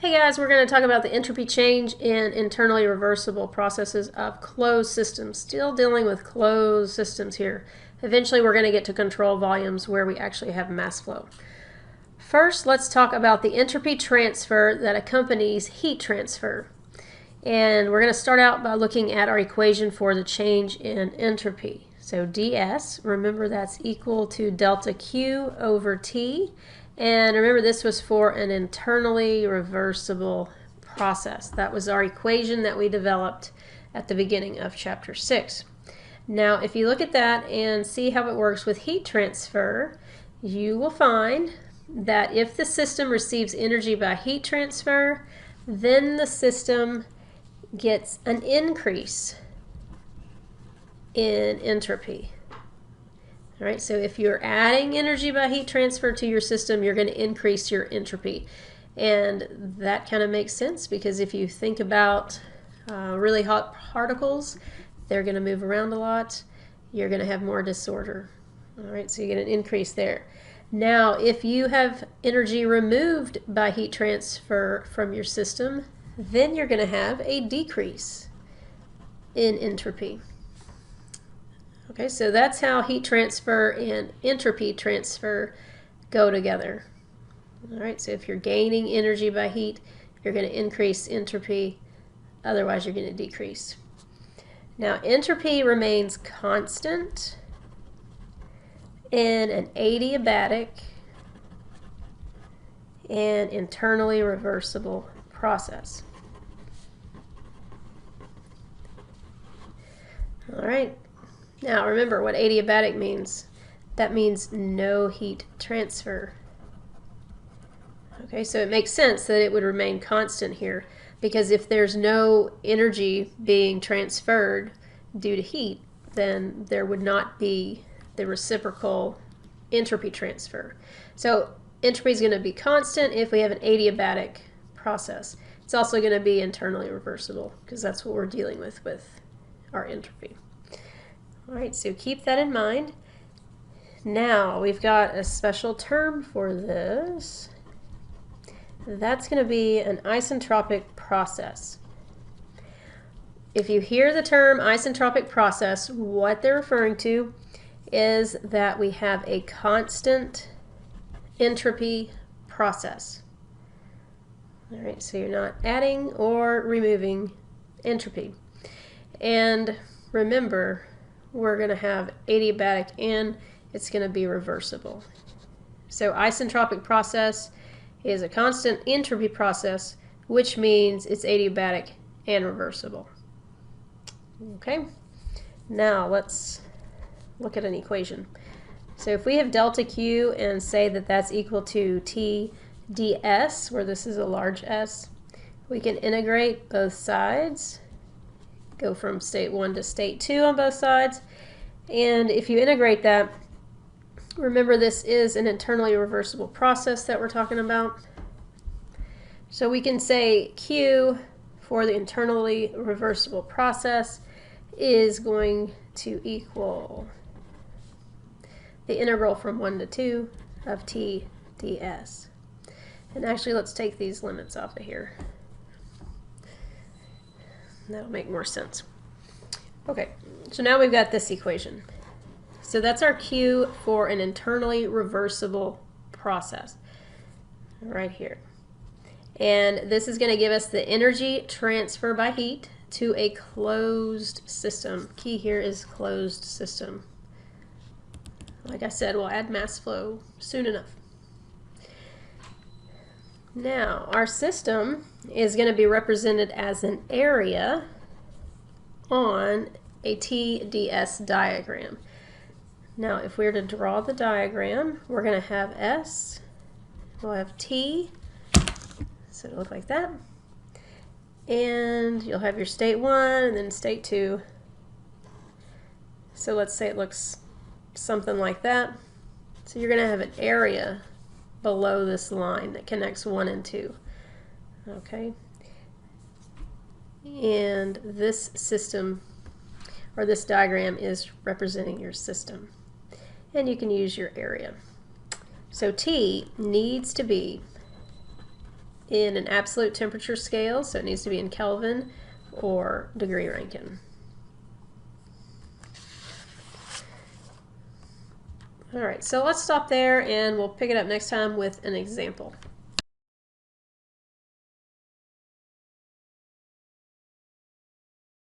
Hey guys, we're going to talk about the entropy change in internally reversible processes of closed systems. Still dealing with closed systems here. Eventually we're going to get to control volumes where we actually have mass flow. First, let's talk about the entropy transfer that accompanies heat transfer. And we're going to start out by looking at our equation for the change in entropy. So ds, remember that's equal to delta Q over T. And remember, this was for an internally reversible process. That was our equation that we developed at the beginning of chapter 6. Now, if you look at that and see how it works with heat transfer, you will find that if the system receives energy by heat transfer, then the system gets an increase in entropy. All right, so if you're adding energy by heat transfer to your system, you're going to increase your entropy. And that kind of makes sense because if you think about really hot particles, they're going to move around a lot. You're going to have more disorder. All right, so you get an increase there. Now, if you have energy removed by heat transfer from your system, then you're going to have a decrease in entropy. Okay, so that's how heat transfer and entropy transfer go together. All right, so if you're gaining energy by heat, you're going to increase entropy. Otherwise, you're going to decrease. Now, entropy remains constant in an adiabatic and internally reversible process. All right. Now remember what adiabatic means. That means no heat transfer. Okay, so it makes sense that it would remain constant here because if there's no energy being transferred due to heat, then there would not be the reciprocal entropy transfer. So entropy is going to be constant if we have an adiabatic process. It's also going to be internally reversible because that's what we're dealing with our entropy. All right, so keep that in mind. Now we've got a special term for this. That's going to be an isentropic process. If you hear the term isentropic process, what they're referring to is that we have a constant entropy process. All right, so you're not adding or removing entropy. And remember, we're going to have adiabatic and it's going to be reversible. So isentropic process is a constant entropy process, which means it's adiabatic and reversible. Okay, now let's look at an equation. So if we have delta Q and say that that's equal to T ds, where this is a large S, we can integrate both sides. Go from state 1 to state 2 on both sides. And if you integrate that, remember this is an internally reversible process that we're talking about. So we can say Q for the internally reversible process is going to equal the integral from 1 to 2 of T ds. And actually, let's take these limits off of here. That'll make more sense. Okay, so now we've got this equation. So that's our Q for an internally reversible process right here. And this is going to give us the energy transfer by heat to a closed system. Key here is closed system. Like I said, we'll add mass flow soon enough. Now, our system is going to be represented as an area on a TDS diagram. Now, if we were to draw the diagram, we're going to have S, we'll have T, so it'll look like that, and you'll have your state 1 and then state 2. So let's say it looks something like that. So you're going to have an area below this line that connects 1 and 2. Okay? And this system, or this diagram, is representing your system. And you can use your area. So T needs to be in an absolute temperature scale, so it needs to be in Kelvin or degree Rankine. All right, so let's stop there and we'll pick it up next time with an example.